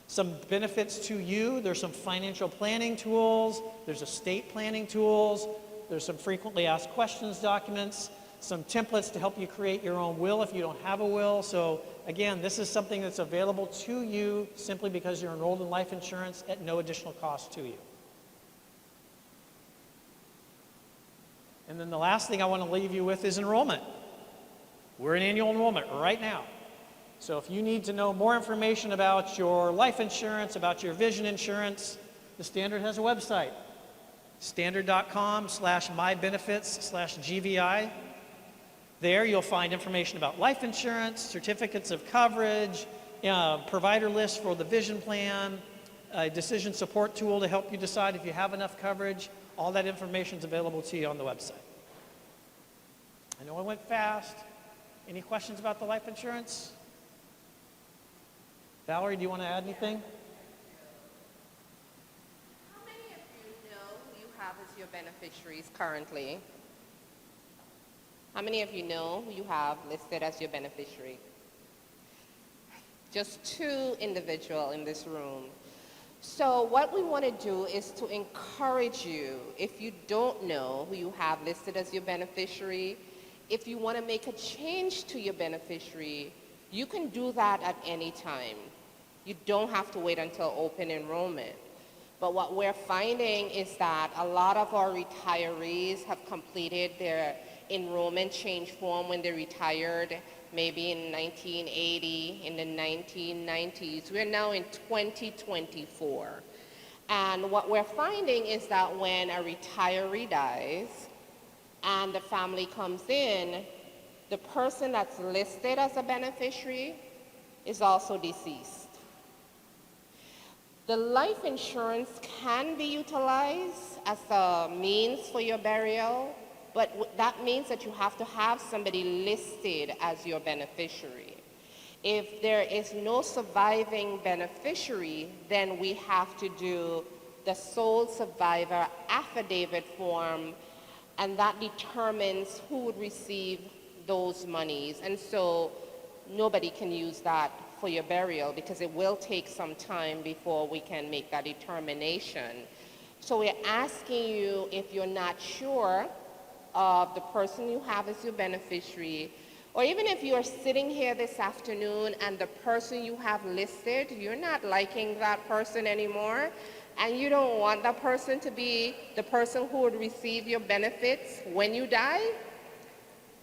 Some benefits to you, there's some financial planning tools, there's estate planning tools, there's some frequently asked questions documents, some templates to help you create your own will if you don't have a will. So again, this is something that's available to you simply because you're enrolled in life insurance at no additional cost to you. And then the last thing I want to leave you with is enrollment. We're in annual enrollment right now. So if you need to know more information about your life insurance, about your vision insurance, the Standard has a website, standard.com/mybenefits/GVI. There you'll find information about life insurance, certificates of coverage, provider list for the vision plan, a decision support tool to help you decide if you have enough coverage. All that information is available to you on the website. I know I went fast. Any questions about the life insurance? Valerie, do you want to add anything? How many of you know who you have as your beneficiaries currently? How many of you know who you have listed as your beneficiary? Just 2 individuals in this room. So what we want to do is to encourage you, if you don't know who you have listed as your beneficiary, if you want to make a change to your beneficiary, you can do that at any time. You don't have to wait until open enrollment. But what we're finding is that a lot of our retirees have completed their enrollment change form when they retired, maybe in 1980, in the 1990s. We're now in 2024. And what we're finding is that when a retiree dies and the family comes in, the person that's listed as a beneficiary is also deceased. The life insurance can be utilized as a means for your burial, but that means that you have to have somebody listed as your beneficiary. If there is no surviving beneficiary, then we have to do the sole survivor affidavit form, and that determines who would receive those monies. And so nobody can use that for your burial because it will take some time before we can make that determination. So we're asking you, if you're not sure of the person you have as your beneficiary, or even if you're sitting here this afternoon and the person you have listed, you're not liking that person anymore, and you don't want that person to be the person who would receive your benefits when you die,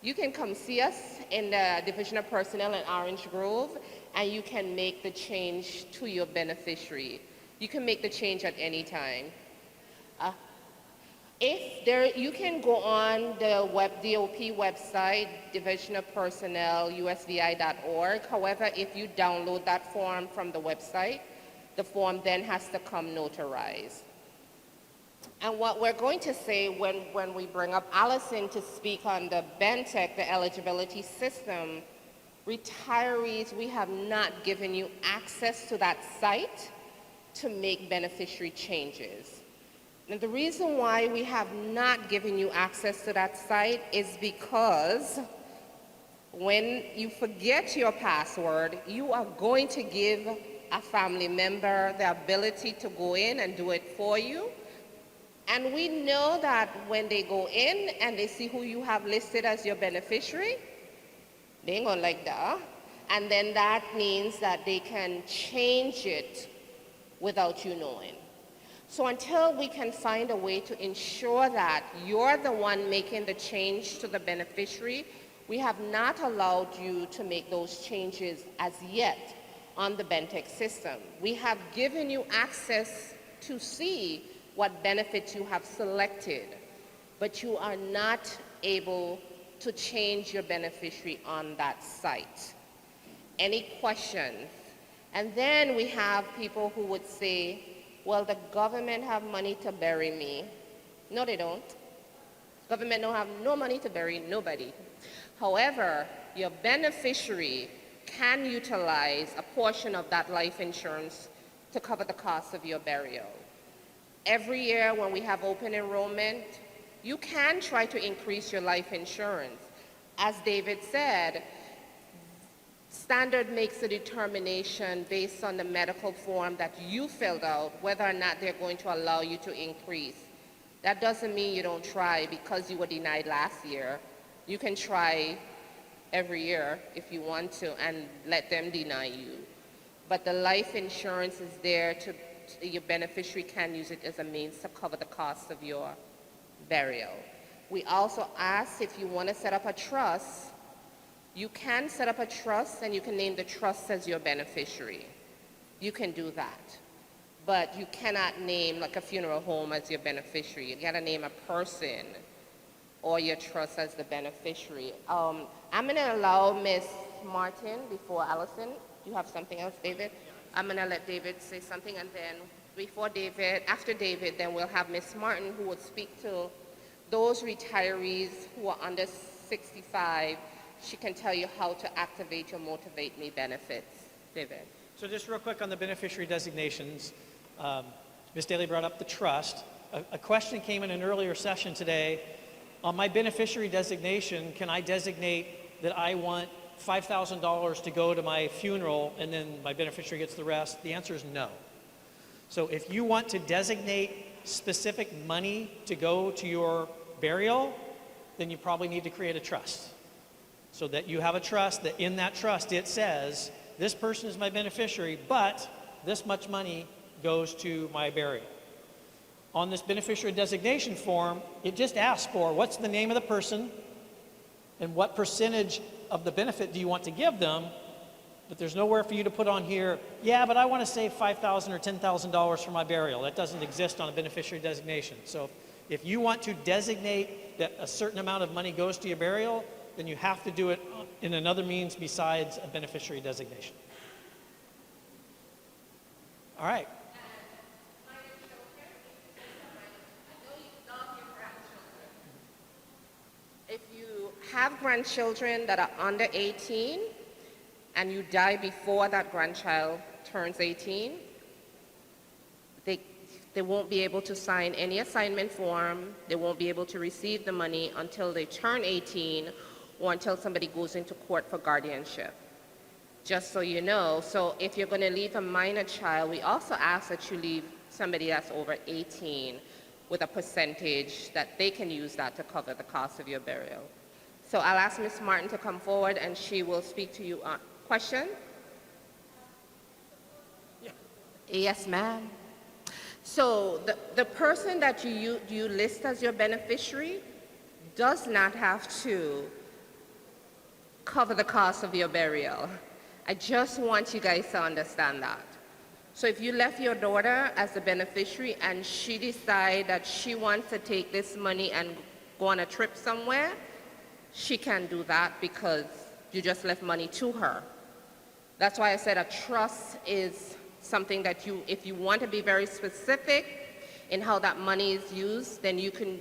you can come see us in the Division of Personnel in Orange Grove, and you can make the change to your beneficiary. You can make the change at any time. You can go on the DOP website, Division of Personnel, U.S.V.I.org. However, if you download that form from the website, the form then has to come notarized. And what we're going to say when we bring up Allison to speak on the BENTEC, the eligibility system, retirees, we have not given you access to that site to make beneficiary changes. And the reason why we have not given you access to that site is because when you forget your password, you are going to give a family member the ability to go in and do it for you. And we know that when they go in and they see who you have listed as your beneficiary, they ain't gonna like that. And then that means that they can change it without you knowing. So until we can find a way to ensure that you're the one making the change to the beneficiary, we have not allowed you to make those changes as yet on the BENTEC system. We have given you access to see what benefits you have selected, but you are not able to change your beneficiary on that site. Any questions? And then we have people who would say, well, the government have money to bury me. No, they don't. Government don't have no money to bury nobody. However, your beneficiary can utilize a portion of that life insurance to cover the cost of your burial. Every year when we have open enrollment, you can try to increase your life insurance. As David said, Standard makes a determination based on the medical form that you filled out whether or not they're going to allow you to increase. That doesn't mean you don't try because you were denied last year. You can try every year if you want to and let them deny you. But the life insurance is there to, your beneficiary can use it as a means to cover the cost of your burial. We also ask if you want to set up a trust, you can set up a trust and you can name the trust as your beneficiary. You can do that. But you cannot name like a funeral home as your beneficiary. You gotta name a person or your trust as the beneficiary. I'm gonna allow Ms. Martin before Allison. You have something else, David? I'm gonna let David say something and then after David, then we'll have Ms. Martin who will speak to those retirees who are under 65. She can tell you how to activate your Motivate Me benefits. David. So just real quick on the beneficiary designations, Ms. Daly brought up the trust. A question came in an earlier session today. On my beneficiary designation, can I designate that I want $5,000 to go to my funeral and then my beneficiary gets the rest? The answer is no. So if you want to designate specific money to go to your burial, then you probably need to create a trust. So that you have a trust that in that trust it says, this person is my beneficiary, but this much money goes to my burial. On this beneficiary designation form, it just asks for what's the name of the person and what percentage of the benefit do you want to give them, but there's nowhere for you to put on here, yeah, but I want to save $5,000 or $10,000 for my burial. That doesn't exist on a beneficiary designation. So if you want to designate that a certain amount of money goes to your burial, then you have to do it in another means besides a beneficiary designation. All right. If you have grandchildren that are under 18 and you die before that grandchild turns 18, they won't be able to sign any assignment form. They won't be able to receive the money until they turn 18 or until somebody goes into court for guardianship. Just so you know, so if you're going to leave a minor child, we also ask that you leave somebody that's over 18 with a percentage that they can use that to cover the cost of your burial. So I'll ask Ms. Martin to come forward and she will speak to you on question. Yeah. Yes, ma'am. So the person that you list as your beneficiary does not have to cover the cost of your burial. I just want you guys to understand that. So if you left your daughter as the beneficiary and she decides that she wants to take this money and go on a trip somewhere, she can do that because you just left money to her. That's why I said a trust is something that if you want to be very specific in how that money is used, then you can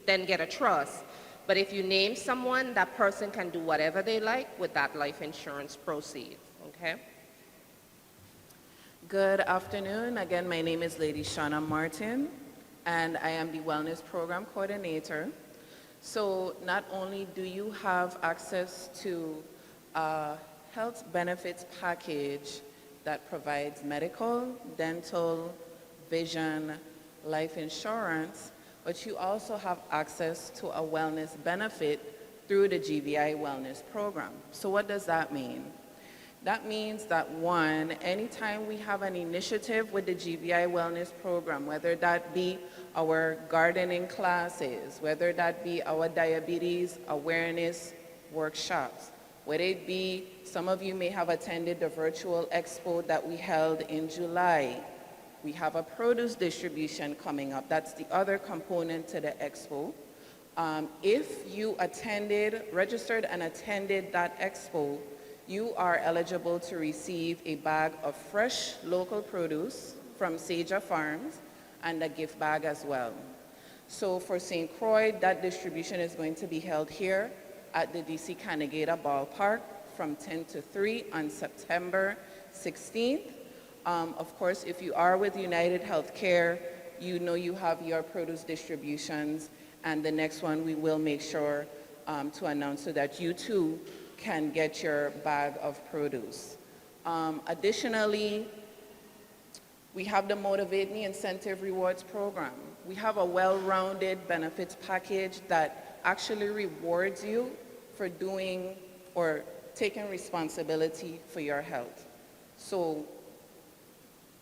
then get a trust. But if you name someone, that person can do whatever they like with that life insurance proceeds, okay? Good afternoon. Again, my name is Lady Shauna Martin, and I am the Wellness Program Coordinator. So not only do you have access to a health benefits package that provides medical, dental, vision, life insurance, but you also have access to a wellness benefit through the U.S.V.I Wellness Program. So what does that mean? That means that one, anytime we have an initiative with the U.S.V.I Wellness Program, whether that be our gardening classes, whether that be our diabetes awareness workshops, whether it be, some of you may have attended the virtual expo that we held in July, We have a produce distribution coming up. That's the other component to the expo. If you registered and attended that expo, you are eligible to receive a bag of fresh local produce from Seja Farms and a gift bag as well. So for St. Croix, that distribution is going to be held here at the DC Canegata Ballpark from 10 to 3 on September 16th. Of course, if you are with United Healthcare, you know you have your produce distributions, and the next one we will make sure to announce so that you too can get your bag of produce. Additionally, we have the Motivate Me Incentive Rewards Program. We have a well-rounded benefits package that actually rewards you for doing or taking responsibility for your health. So,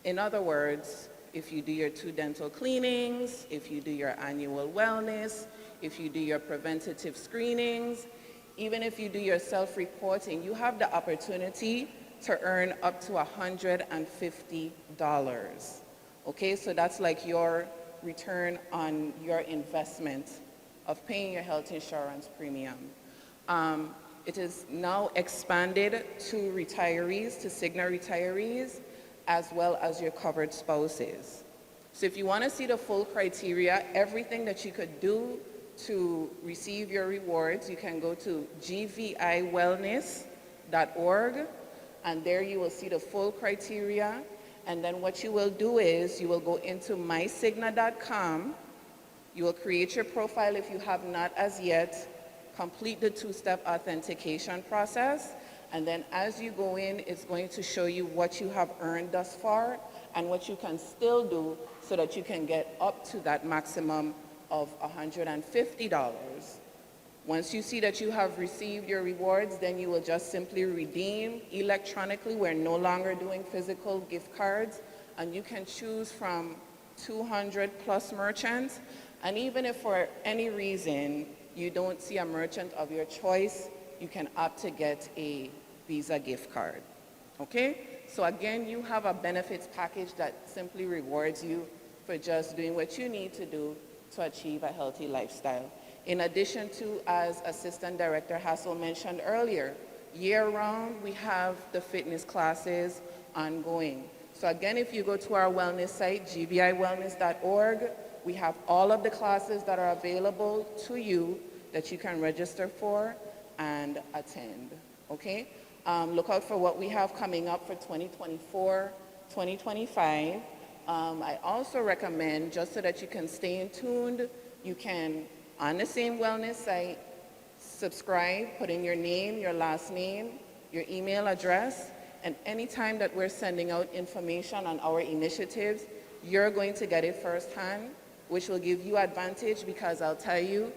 in other words, if you do your 2 dental cleanings, if you do your annual wellness, if you do your preventative screenings, even if you do your self-reporting, you have the opportunity to earn up to $150. Okay, so that's like your return on your investment of paying your health insurance premium. It is now expanded to retirees, to Cigna retirees, as well as your covered spouses. So if you want to see the full criteria, everything that you could do to receive your rewards, you can go to gviwellness.org, and there you will see the full criteria. And then what you will do is you will go into mycigna.com. You will create your profile if you have not as yet, complete the 2-step authentication process, and then as you go in, it's going to show you what you have earned thus far and what you can still do so that you can get up to that maximum of $150. Once you see that you have received your rewards, then you will just simply redeem electronically. We're no longer doing physical gift cards, and you can choose from 200 plus merchants. And even if for any reason you don't see a merchant of your choice, you can opt to get a Visa gift card. Okay? So again, you have a benefits package that simply rewards you for just doing what you need to do to achieve a healthy lifestyle. In addition to, as Assistant Director Hassel mentioned earlier, year-round we have the fitness classes ongoing. So again, if you go to our wellness site, gviwellness.org, we have all of the classes that are available to you that you can register for and attend, okay? Look out for what we have coming up for 2024, 2025. I also recommend, just so that you can stay in tuned, you can, on the same wellness site, subscribe, put in your name, your last name, your email address, and anytime that we're sending out information on our initiatives, you're going to get it firsthand, which will give you advantage because I'll tell you,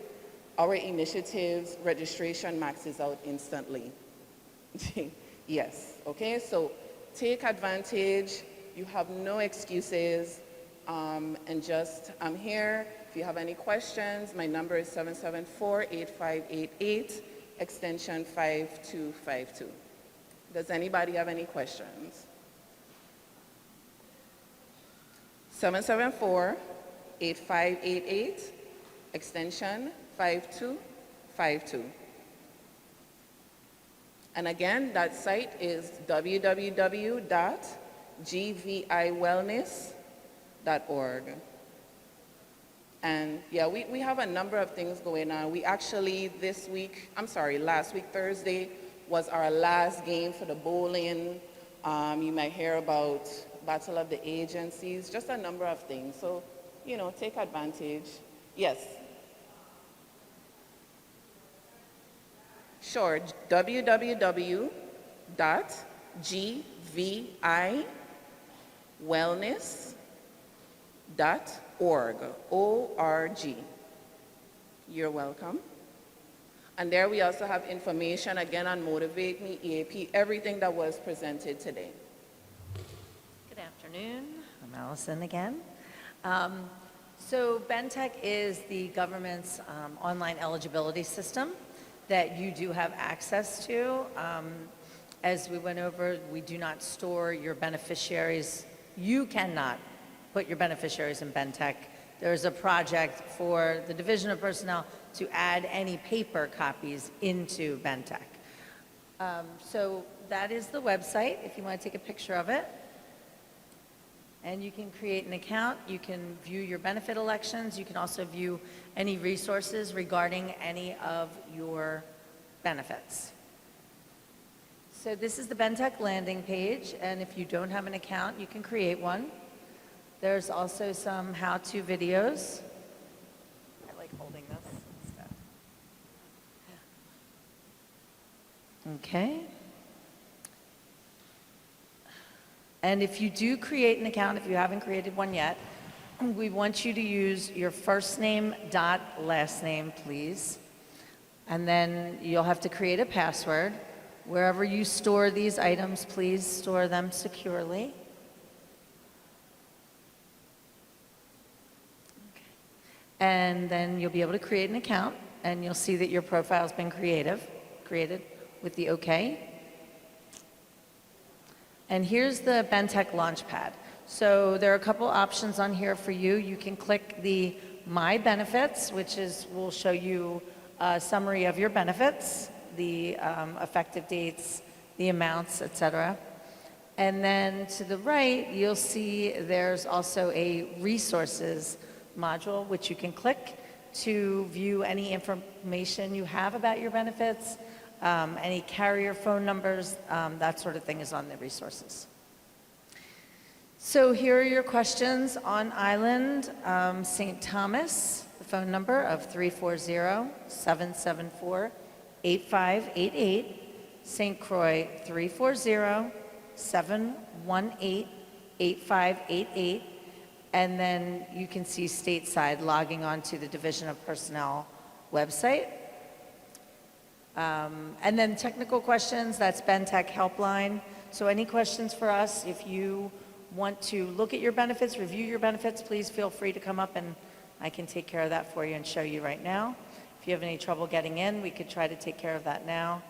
our initiatives registration maxes out instantly. Yes, okay, so take advantage. You have no excuses, and just, I'm here. If you have any questions, my number is 774-8588, extension 5252. Does anybody have any questions? 774-8588, extension 5252. And again, that site is www.gviwellness.org. And yeah, we have a number of things going on. We actually last week, Thursday, was our last game for the bowling. You might hear about Battle of the Agencies, just a number of things. So, you know, take advantage. Yes. Sure, www.gviwellness.org, O-R-G. You're welcome. And there we also have information, again, on Motivate Me, EAP, everything that was presented today. Good afternoon. I'm Allison again. So Bentech is the government's online eligibility system that you do have access to. As we went over, we do not store your beneficiaries. You cannot put your beneficiaries in Bentech. There's a project for the Division of Personnel to add any paper copies into Bentech. So that is the website, if you want to take a picture of it. And you can create an account, you can view your benefit elections, you can also view any resources regarding any of your benefits. So this is the Bentech landing page, and if you don't have an account, you can create one. There's also some how-to videos. I like holding this instead. Okay. And if you do create an account, if you haven't created one yet, we want you to use your first name dot last name, please. And then you'll have to create a password. Wherever you store these items, please store them securely. Okay. And then you'll be able to create an account, and you'll see that your profile's been created with the OK. And here's the Bentech Launchpad. So there are a couple options on here for you. You can click the My Benefits, which will show you a summary of your benefits, the effective dates, the amounts, etc. And then to the right, you'll see there's also a resources module, which you can click to view any information you have about your benefits, any carrier phone numbers, that sort of thing is on the resources. So here are your questions on Island. St. Thomas, the phone number of 340-774-8588. St. Croix, 340-718-8588. And then you can see stateside logging on to the Division of Personnel website. And then technical questions, that's Bentech Helpline. So any questions for us, if you want to look at your benefits, review your benefits, please feel free to come up and I can take care of that for you and show you right now. If you have any trouble getting in, we could try to take care of that now.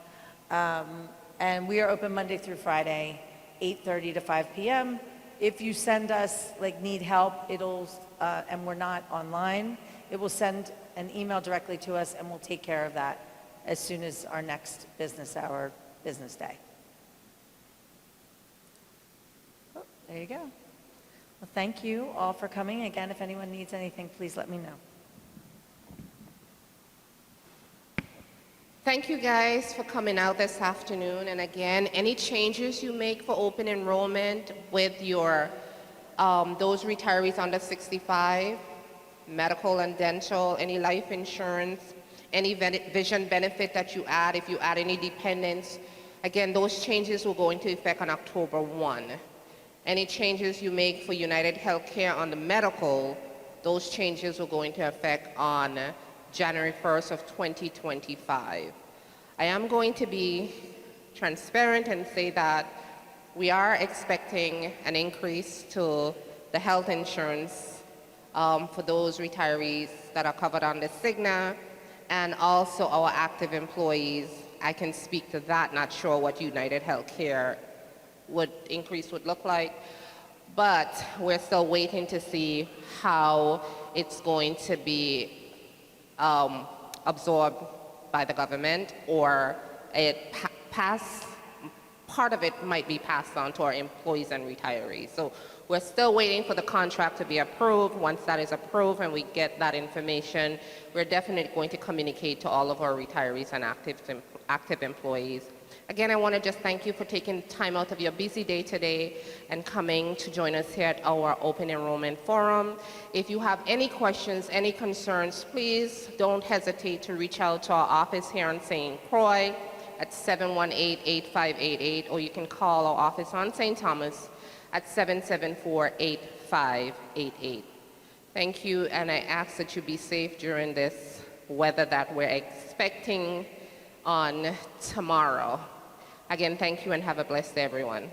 And we are open Monday through Friday, 8:30 to 5 p.m. If you send us, need help, and we're not online, it will send an email directly to us and we'll take care of that as soon as our next business day. Oh, there you go. Well, thank you all for coming. Again, if anyone needs anything, please let me know. Thank you guys for coming out this afternoon. And again, any changes you make for open enrollment with your those retirees under 65, medical and dental, any life insurance, any vision benefit that you add, if you add any dependents, again, those changes will go into effect on October 1. Any changes you make for United Healthcare on the medical, those changes will go into effect on January 1st of 2025. I am going to be transparent and say that we are expecting an increase to the health insurance for those retirees that are covered under Cigna, and also our active employees. I can speak to that, not sure what United Healthcare increase would look like, but we're still waiting to see how it's going to be absorbed by the government, or part of it might be passed on to our employees and retirees. So we're still waiting for the contract to be approved. Once that is approved and we get that information, we're definitely going to communicate to all of our retirees and active employees. Again, I want to just thank you for taking time out of your busy day today and coming to join us here at our Open Enrollment Forum. If you have any questions, any concerns, please don't hesitate to reach out to our office here on St. Croix at 718-8588, or you can call our office on St. Thomas at 774-8588. Thank you, and I ask that you be safe during this weather that we're expecting on tomorrow. Again, thank you and have a blessed day, everyone.